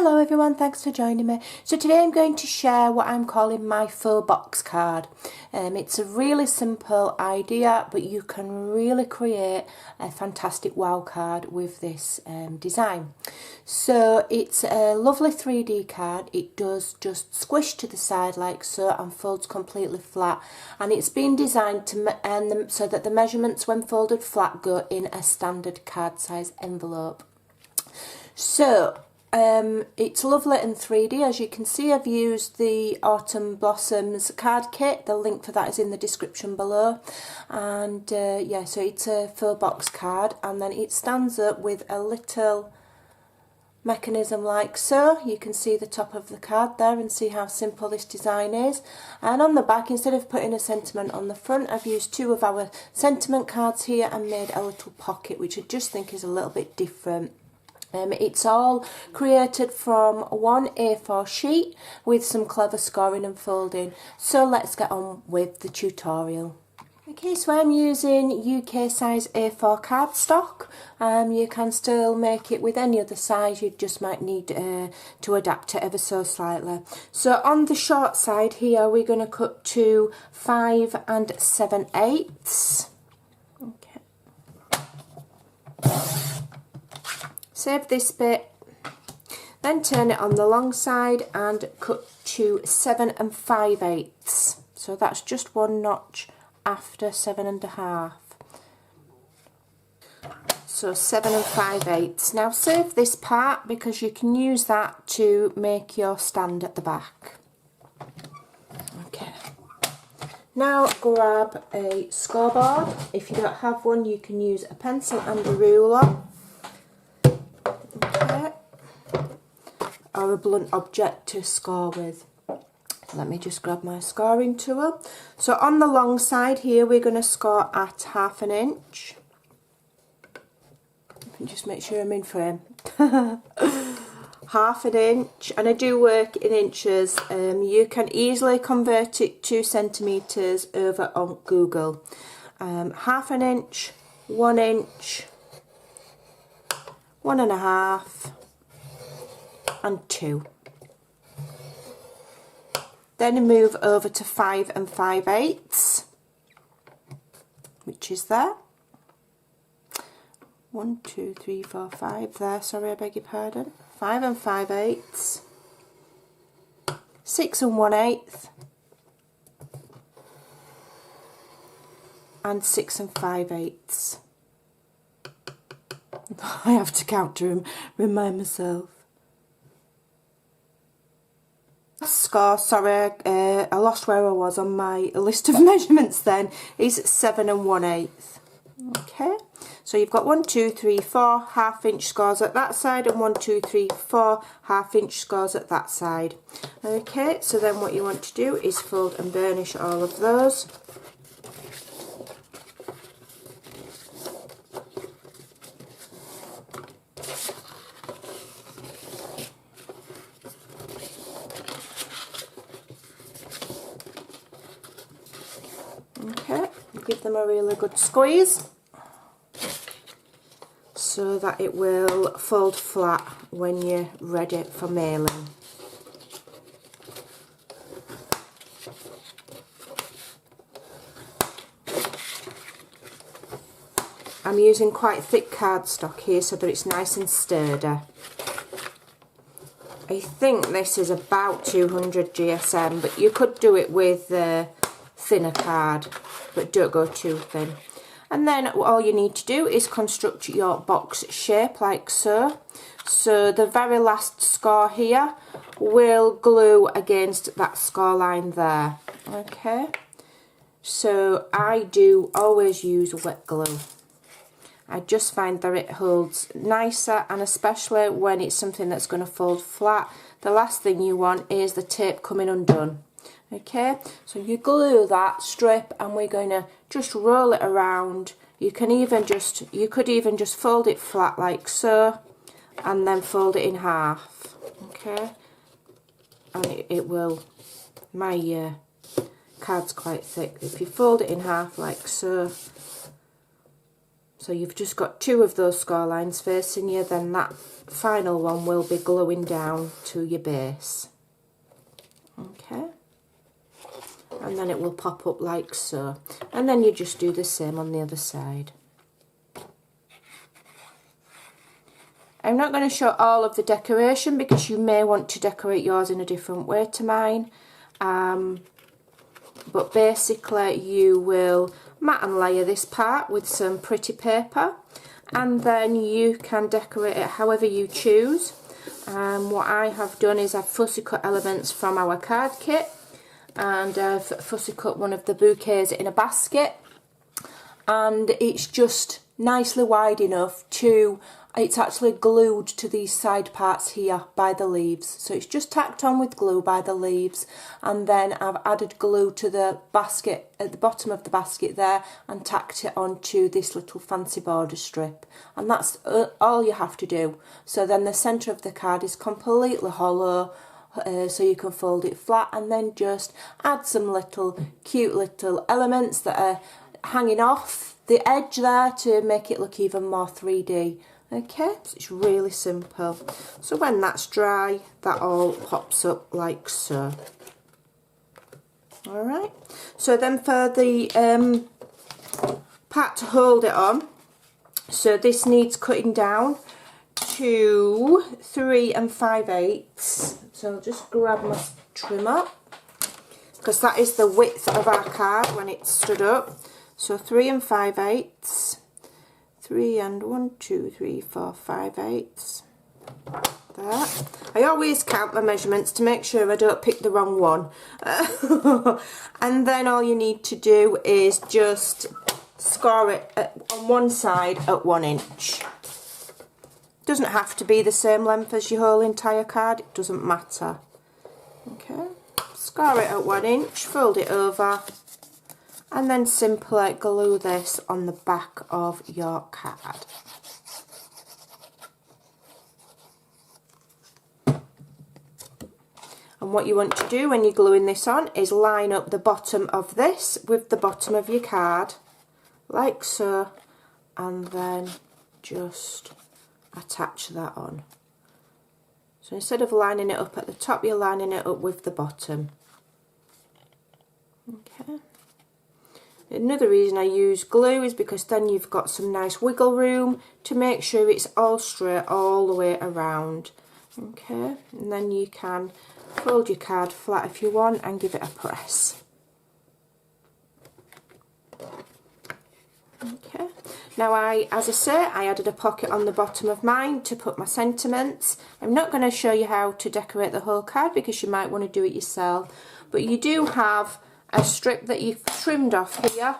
Hello everyone, thanks for joining me. So today I'm going to share what I'm calling my faux box card. It's a really simple idea, but you can really create a fantastic wow card with this design. So it's a lovely 3D card. It does just squish to the side like so and folds completely flat, and it's been designed to so that the measurements when folded flat go in a standard card size envelope. So it's lovely in 3D. As you can see, I've used the Autumn Blossoms card kit. The link for that is in the description below. And yeah, so it's a faux box card, and then it stands up with a little mechanism like so. You can see the top of the card there and see how simple this design is. And on the back, instead of putting a sentiment on the front, I've used two of our sentiment cards here and made a little pocket, which I just think is a little bit different. It's all created from one A4 sheet with some clever scoring and folding. So let's get on with the tutorial. Okay, so I'm using UK size A4 cardstock. You can still make it with any other size, you just might need to adapt it ever so slightly. So on the short side here, we're going to cut to 5 7/8. Okay. Save this bit, then turn it on the long side and cut to 7 5/8. So that's just one notch after 7 1/2. So 7 5/8. Now save this part because you can use that to make your stand at the back. Okay. Now grab a scoreboard. If you don't have one, you can use a pencil and a ruler. Or a blunt object to score with. Let me just grab my scoring tool. So on the long side here, we're going to score at 1/2 inch. I can just make sure I'm in frame. 1/2 inch, and I do work in inches. You can easily convert it to centimetres over on Google. 1/2 inch, 1 inch, 1 1/2. And 2. Then I move over to 5 5/8, which is there. 1 2 3 4 5 there, sorry, I beg your pardon. 5 5/8, 6 1/8, and 6 5/8. I have to count to remind myself. Score, sorry, I lost where I was on my list of measurements then, is 7 1/8. Okay, so you've got 1 2 3 4 1/2 inch scores at that side and 1 2 3 4 1/2 inch scores at that side. Okay, so then what you want to do is fold and burnish all of those. Okay, give them a really good squeeze so that it will fold flat when you're ready for mailing. I'm using quite thick cardstock here so that it's nice and sturdy. I think this is about 200 GSM, but you could do it with thinner card, but don't go too thin. And then all you need to do is construct your box shape like so. So the very last score here will glue against that score line there. Okay, so I do always use wet glue. I just find that it holds nicer, and especially when it's something that's going to fold flat, the last thing you want is the tape coming undone. Okay, so you glue that strip and we're going to just roll it around. You could even just fold it flat like so and then fold it in half. Okay, and it will, my card's quite thick. If you fold it in half like so So you've just got 2 of those score lines facing you, then that final one will be gluing down to your base. Okay. And then it will pop up like so. And then you just do the same on the other side. I'm not going to show all of the decoration because you may want to decorate yours in a different way to mine. But basically you will mat and layer this part with some pretty paper, and then you can decorate it however you choose. What I have done is I've fussy cut elements from our card kit, and I've fussy cut one of the bouquets in a basket, and it's just nicely wide enough to, it's actually glued to these side parts here by the leaves, so it's just tacked on with glue by the leaves, and then I've added glue to the basket at the bottom of the basket there and tacked it onto this little fancy border strip, and that's all you have to do. So then the centre of the card is completely hollow, so you can fold it flat, and then just add some little cute little elements that are hanging off the edge there to make it look even more 3D. Okay, so it's really simple. So when that's dry, that all pops up like so. Alright, so then for the part to hold it on, so this needs cutting down to 3 5/8. So I'll just grab my trimmer, because that is the width of our card when it's stood up. So 3 5/8. 3 and 1, 2, 3, 4, 5/8. There. I always count my measurements to make sure I don't pick the wrong one. And then all you need to do is just score it on one side at 1 inch. Doesn't have to be the same length as your whole entire card, it doesn't matter. Okay, score it at 1 inch, fold it over, and then simply glue this on the back of your card. And what you want to do when you're gluing this on is line up the bottom of this with the bottom of your card, like so, and then just attach that on. So instead of lining it up at the top, you're lining it up with the bottom. Okay. Another reason I use glue is because then you've got some nice wiggle room to make sure it's all straight all the way around. Okay, and then you can fold your card flat if you want and give it a press. Okay, now as I say, I added a pocket on the bottom of mine to put my sentiments. I'm not going to show you how to decorate the whole card because you might want to do it yourself, but you do have a strip that you've trimmed off here,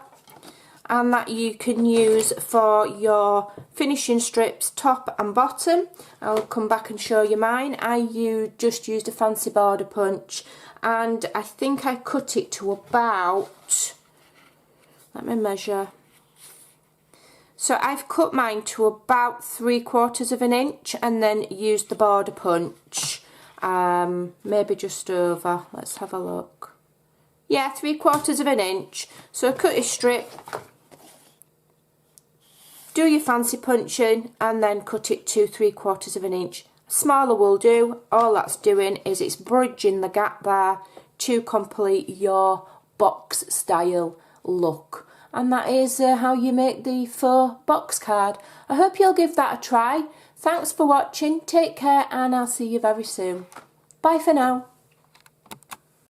and that you can use for your finishing strips top and bottom. I'll come back and show you mine. Just used a fancy border punch, and I think I cut it to about, let me measure. So I've cut mine to about 3/4 of an inch and then used the border punch, maybe just over. Let's have a look. Yeah, 3/4 of an inch. So cut your strip, do your fancy punching, and then cut it to 3/4 of an inch. Smaller will do. All that's doing is it's bridging the gap there to complete your box style look. And that is how you make the faux box card. I hope you'll give that a try. Thanks for watching. Take care, and I'll see you very soon. Bye for now.